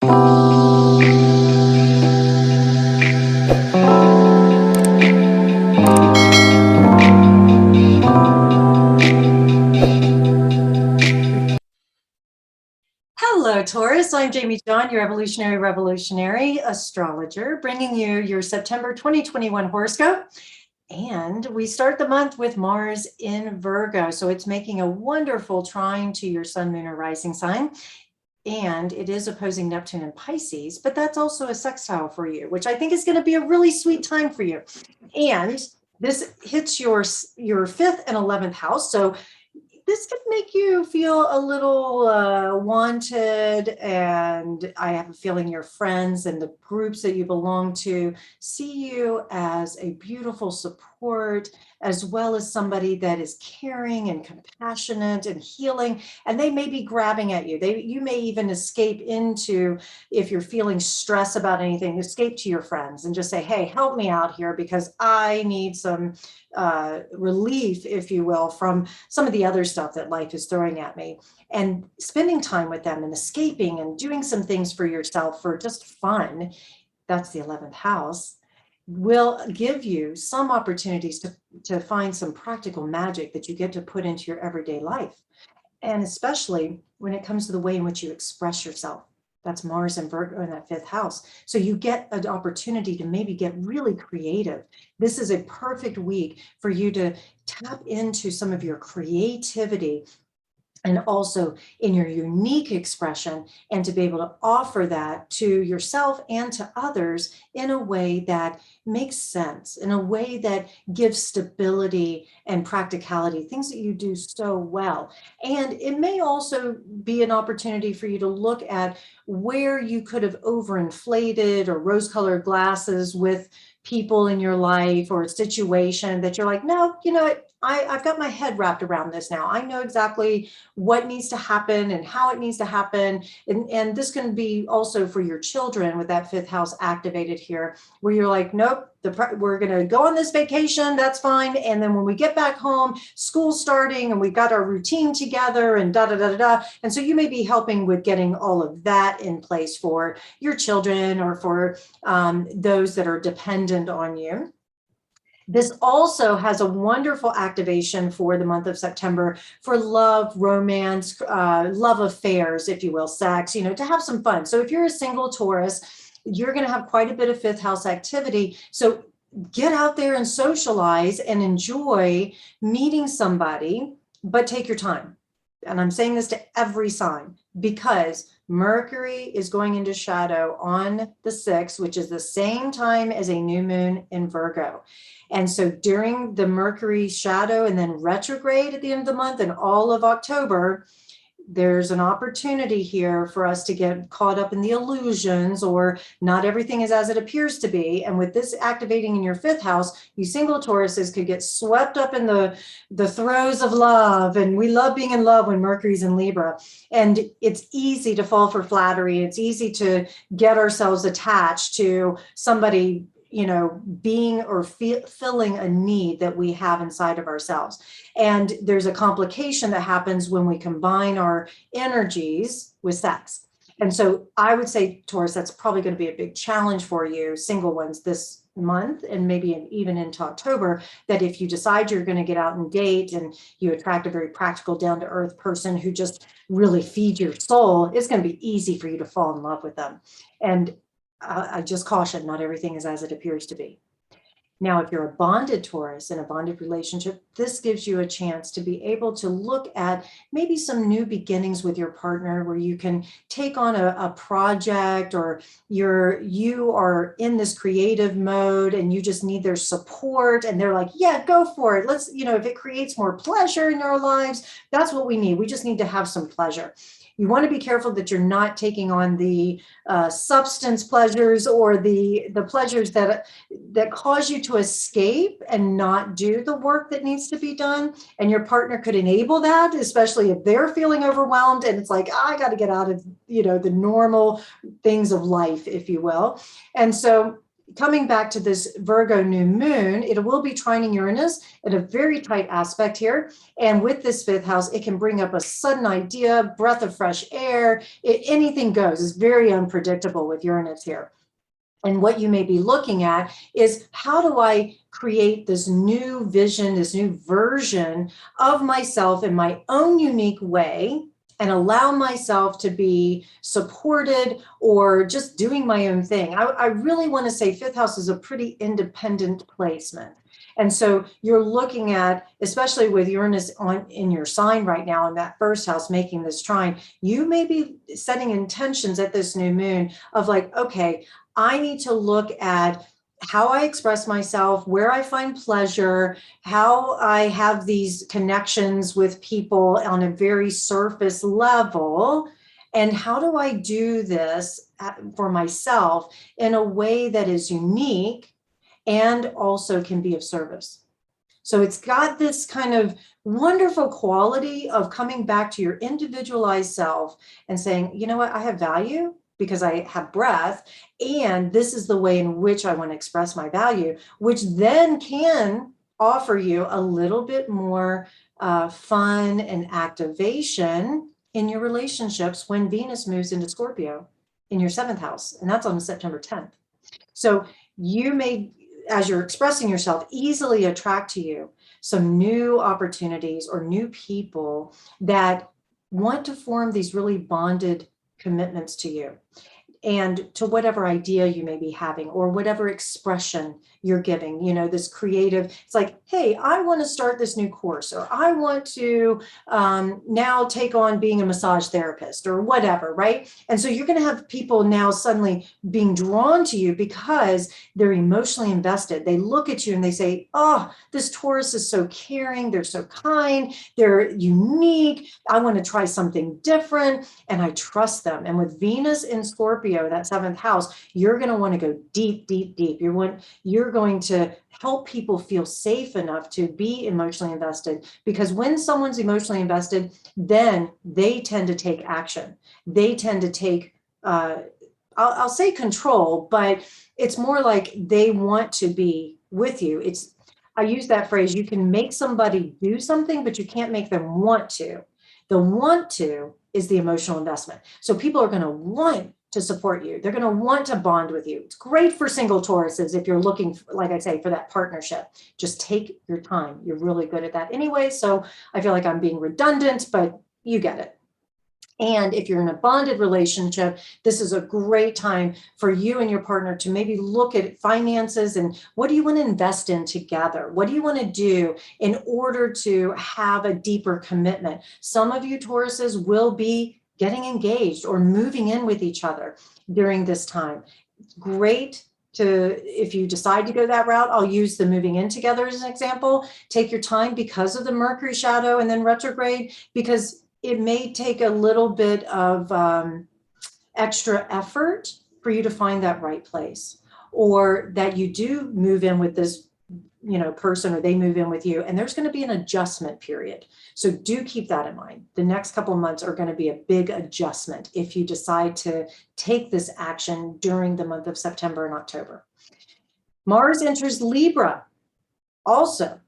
Hello, Taurus. I'm Jamie John, your evolutionary revolutionary astrologer, bringing you your September 2021 horoscope. And we start the month with Mars in Virgo. So it's making a wonderful trine to your sun, moon, or rising sign. And it is opposing Neptune in Pisces, but that's also a sextile for you, which I think is going to be a really sweet time for you. And this hits your 5th and 11th house. So this could make you feel a little wanted, and I have a feeling your friends and the groups that you belong to see you as a beautiful support, as well as somebody that is caring and compassionate and healing, and they may be grabbing at you. You may even escape into, if you're feeling stress about anything, escape to your friends and just say, hey, help me out here because I need some relief, if you will, from some of the other stuff that life is throwing at me. And spending time with them and escaping and doing some things for yourself for just fun, that's the 11th house, will give you some opportunities to find some practical magic that you get to put into your everyday life. And especially when it comes to the way in which you express yourself. That's Mars and Virgo in that 5th house. So you get an opportunity to maybe get really creative. This is a perfect week for you to tap into some of your creativity and also in your unique expression, and to be able to offer that to yourself and to others in a way that makes sense, in a way that gives stability and practicality, things that you do so well. And it may also be an opportunity for you to look at where you could have overinflated or rose-colored glasses with people in your life or a situation that you're like, no, you know, I've got my head wrapped around this now. I know exactly what needs to happen and how it needs to happen. And this can be also for your children with that 5th house activated here, where you're like, nope, we're going to go on this vacation. That's fine. And then when we get back home, school's starting and we've got our routine together and da, da, da, da, da. And so you may be helping with getting all of that in place for your children or for those that are dependent on you. This also has a wonderful activation for the month of September for love, romance, love affairs, if you will, sex, you know, to have some fun. So if you're a single Taurus, you're going to have quite a bit of 5th house activity. So get out there and socialize and enjoy meeting somebody, but take your time. And I'm saying this to every sign because Mercury is going into shadow on the 6th, which is the same time as a new moon in Virgo. And so during the Mercury shadow and then retrograde at the end of the month and all of October, there's an opportunity here for us to get caught up in the illusions, or not everything is as it appears to be. And with this activating in your 5th house, you single Tauruses could get swept up in the throes of love. And we love being in love when Mercury's in Libra. And it's easy to fall for flattery. It's easy to get ourselves attached to somebody, you know, being or filling a need that we have inside of ourselves. And there's a complication that happens when we combine our energies with sex. And so I would say, Taurus, that's probably going to be a big challenge for you, single ones, this month and maybe even into October, that if you decide you're going to get out and date and you attract a very practical, down-to-earth person who just really feeds your soul, it's going to be easy for you to fall in love with them. And I just caution, not everything is as it appears to be. Now, if you're a bonded Taurus in a bonded relationship, this gives you a chance to be able to look at maybe some new beginnings with your partner, where you can take on a project, or you are in this creative mode and you just need their support, and they're like, yeah, go for it. Let's, you know, if it creates more pleasure in our lives, that's what we need. We just need to have some pleasure. You want to be careful that you're not taking on the substance pleasures or the pleasures that cause you to escape and not do the work that needs to be done. And your partner could enable that, especially if they're feeling overwhelmed and it's like, I got to get out of, you know, the normal things of life, if you will. And so coming back to this Virgo new moon, it will be trining Uranus at a very tight aspect here. And with this fifth house, it can bring up a sudden idea, breath of fresh air. Anything goes. It's very unpredictable with Uranus here. And what you may be looking at is, how do I create this new vision, this new version of myself in my own unique way, and allow myself to be supported or just doing my own thing. I really want to say fifth house is a pretty independent placement. And so you're looking at, especially with Uranus in your sign right now in that first house making this trine, you may be setting intentions at this new moon of like, okay, I need to look at how I express myself, where I find pleasure, how I have these connections with people on a very surface level, and how do I do this for myself in a way that is unique and also can be of service. So it's got this kind of wonderful quality of coming back to your individualized self and saying, you know what, I have value because I have breath, and this is the way in which I want to express my value, which then can offer you a little bit more fun and activation in your relationships when Venus moves into Scorpio in your seventh house, and that's on September 10th. So you may, as you're expressing yourself, easily attract to you some new opportunities or new people that want to form these really bonded commitments to you and to whatever idea you may be having or whatever expression you're giving, you know, this creative, it's like, hey, I want to start this new course, or I want to now take on being a massage therapist or whatever, right? And so you're going to have people now suddenly being drawn to you because they're emotionally invested. They look at you and they say, oh, this Taurus is so caring. They're so kind. They're unique. I want to try something different and I trust them. And with Venus in Scorpio, that seventh house, you're going to want to go deep, deep, deep. You're going to help people feel safe enough to be emotionally invested, because when someone's emotionally invested, then they tend to take action. They tend to take, I'll say control, but it's more like they want to be with you. I use that phrase, you can make somebody do something, but you can't make them want to. The want to is the emotional investment. So people are going to want to support you. They're going to want to bond with you. It's great for single Tauruses if you're looking, like I say, for that partnership. Just take your time. You're really good at that anyway. So I feel like I'm being redundant, but you get it. And if you're in a bonded relationship, this is a great time for you and your partner to maybe look at finances and what do you want to invest in together? What do you want to do in order to have a deeper commitment? Some of you Tauruses will be getting engaged or moving in with each other during this time. Great if you decide to go that route. I'll use the moving in together as an example. Take your time because of the Mercury shadow and then retrograde, because it may take a little bit of extra effort for you to find that right place, or that you do move in with this, person, or they move in with you, and there's going to be an adjustment period. So do keep that in mind. The next couple of months are going to be a big adjustment if you decide to take this action during the month of September and October. Mars enters Libra. Also,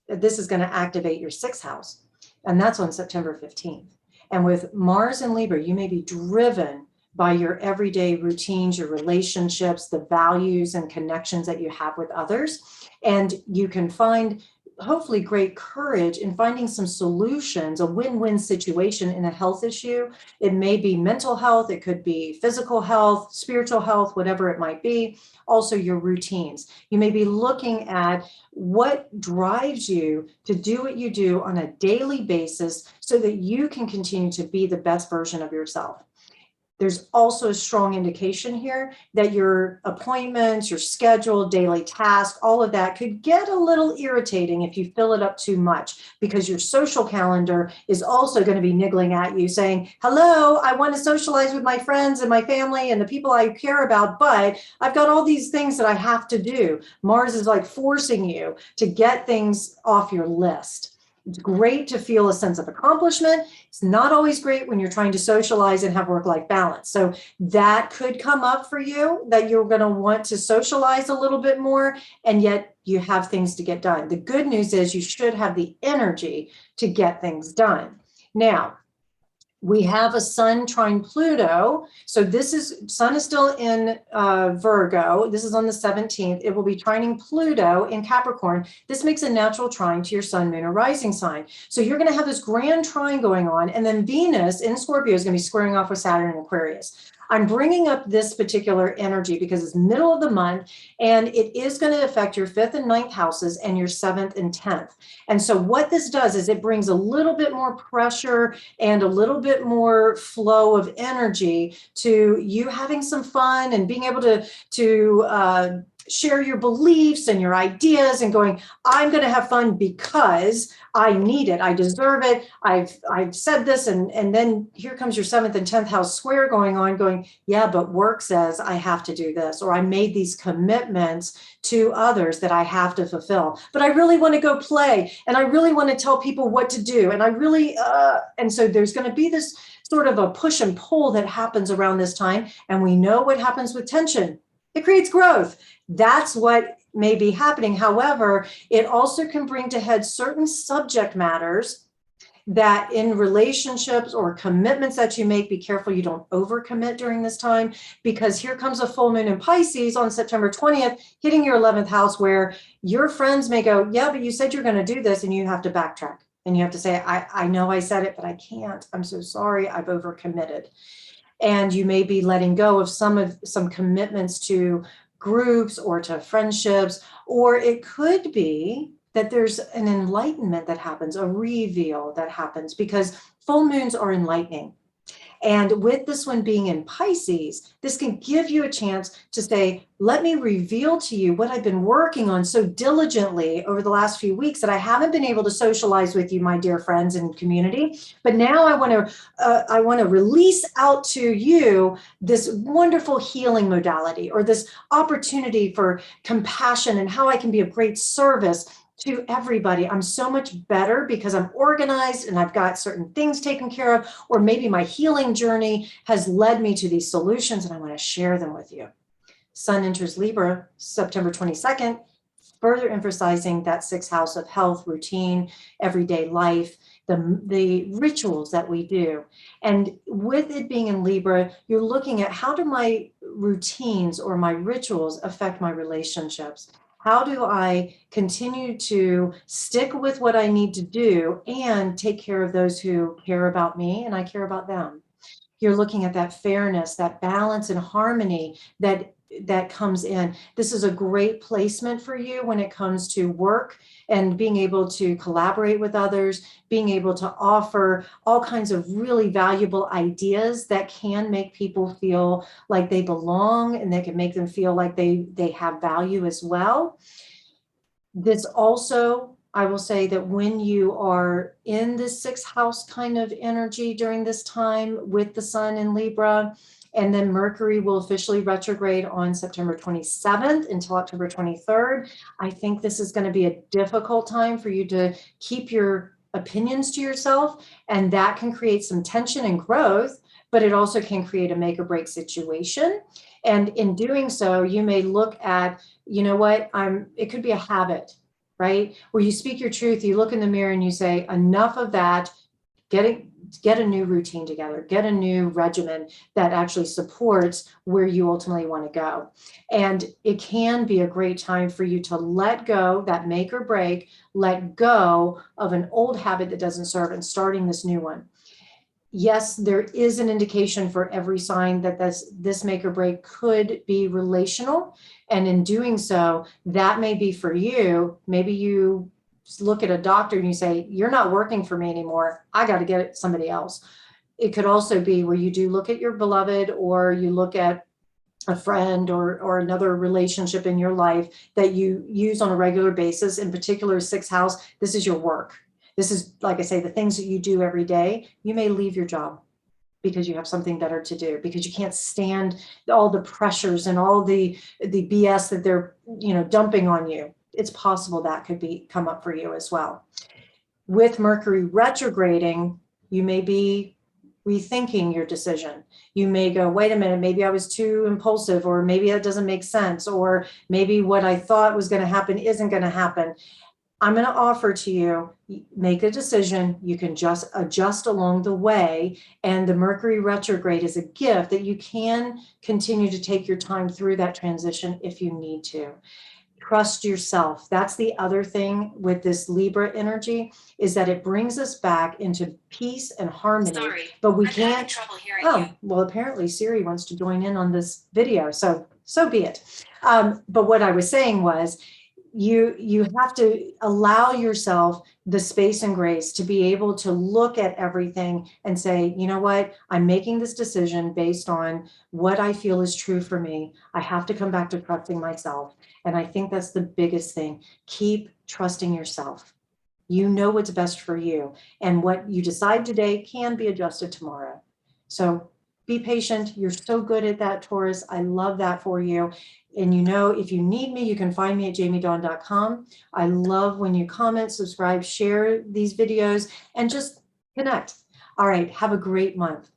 this is going to activate your sixth house. And that's on September 15th. And with Mars and Libra, you may be driven by your everyday routines, your relationships, the values and connections that you have with others. And you can find, hopefully, great courage in finding some solutions, a win-win situation in a health issue. It may be mental health, it could be physical health, spiritual health, whatever it might be. Also your routines. You may be looking at what drives you to do what you do on a daily basis so that you can continue to be the best version of yourself. There's also a strong indication here that your appointments, your schedule, daily tasks, all of that could get a little irritating if you fill it up too much, because your social calendar is also going to be niggling at you saying, hello, I want to socialize with my friends and my family and the people I care about, but I've got all these things that I have to do. Mars is like forcing you to get things off your list. It's great to feel a sense of accomplishment. It's not always great when you're trying to socialize and have work-life balance. So that could come up for you, that you're going to want to socialize a little bit more, and yet you have things to get done. The good news is you should have the energy to get things done. Now, we have a sun trine Pluto. So sun is still in Virgo. This is on the 17th. It will be trining Pluto in Capricorn. This makes a natural trine to your sun, moon, or rising sign. So you're going to have this grand trine going on. And then Venus in Scorpio is going to be squaring off with Saturn in Aquarius. I'm bringing up this particular energy because it's middle of the month, and it is going to affect your 5th and 9th houses and your 7th and 10th. And so what this does is it brings a little bit more pressure and a little bit more flow of energy to you having some fun and being able to share your beliefs and your ideas and going, I'm going to have fun because I need it. I deserve it. I've said this. And then here comes your 7th and 10th house square going on, going, yeah, but work says I have to do this, or I made these commitments to others that I have to fulfill, but I really want to go play. And I really want to tell people what to do. And I really, and so there's going to be this sort of a push and pull that happens around this time. And we know what happens with tension. It creates growth. That's what may be happening. However, it also can bring to head certain subject matters that in relationships or commitments that you make, be careful you don't overcommit during this time, because here comes a full moon in Pisces on September 20th, hitting your 11th house, where your friends may go, yeah, but you said you're going to do this, and you have to backtrack. And you have to say, I know I said it, but I can't. I'm so sorry. I've overcommitted. And you may be letting go of some commitments to groups or to friendships, or it could be that there's an enlightenment that happens, a reveal that happens, because full moons are enlightening. And with this one being in Pisces, this can give you a chance to say, let me reveal to you what I've been working on so diligently over the last few weeks that I haven't been able to socialize with you, my dear friends and community. But now I want to release out to you this wonderful healing modality, or this opportunity for compassion and how I can be of great service to everybody. I'm so much better because I'm organized and I've got certain things taken care of, or maybe my healing journey has led me to these solutions and I want to share them with you. Sun enters Libra September 22nd, further emphasizing that 6th house of health, routine, everyday life, the rituals that we do. And with it being in Libra, you're looking at, how do my routines or my rituals affect my relationships? How do I continue to stick with what I need to do and take care of those who care about me and I care about them? You're looking at that fairness, that balance and harmony that comes in. This is a great placement for you when it comes to work and being able to collaborate with others, being able to offer all kinds of really valuable ideas that can make people feel like they belong, and they can make them feel like they have value as well. This also, I will say that when you are in this 6th house kind of energy during this time with the sun in Libra, and then Mercury will officially retrograde on September 27th until October 23rd. I think this is going to be a difficult time for you to keep your opinions to yourself, and that can create some tension and growth, but it also can create a make or break situation. And in doing so, you may look at, you know what, it could be a habit, right? Where you speak your truth, you look in the mirror and you say, enough of that, get a new routine together, get a new regimen that actually supports where you ultimately want to go. And it can be a great time for you to let go, that make or break, let go of an old habit that doesn't serve and starting this new one. Yes, there is an indication for every sign that this make or break could be relational. And in doing so, that may be for you. Maybe you look at a doctor and you say, you're not working for me anymore. I got to get somebody else. It could also be where you do look at your beloved, or you look at a friend or another relationship in your life that you use on a regular basis. In particular, 6th house, this is your work. This is, like I say, the things that you do every day. You may leave your job because you have something better to do, because you can't stand all the pressures and all the BS that they're dumping on you. It's possible that could come up for you as well. With Mercury retrograding, you may be rethinking your decision. You may go, wait a minute, maybe I was too impulsive, or maybe that doesn't make sense, or maybe what I thought was going to happen isn't going to happen. I'm going to offer to you, make a decision. You can just adjust along the way. And the Mercury retrograde is a gift that you can continue to take your time through that transition if you need to. Trust yourself. That's the other thing with this Libra energy, is that it brings us back into peace and harmony. Sorry, but we I'm having can't. trouble hearing Oh, you. well, apparently Siri wants to join in on this video, so be it. But what I was saying was, you have to allow yourself the space and grace to be able to look at everything and say, you know what, I'm making this decision based on what I feel is true for me. I have to come back to trusting myself. And I think that's the biggest thing. Keep trusting yourself. You know what's best for you, and what you decide today can be adjusted tomorrow. So be patient. You're so good at that, Taurus. I love that for you. And you know, if you need me, you can find me at jamiedawn.com. I love when you comment, subscribe, share these videos, and just connect. All right, have a great month.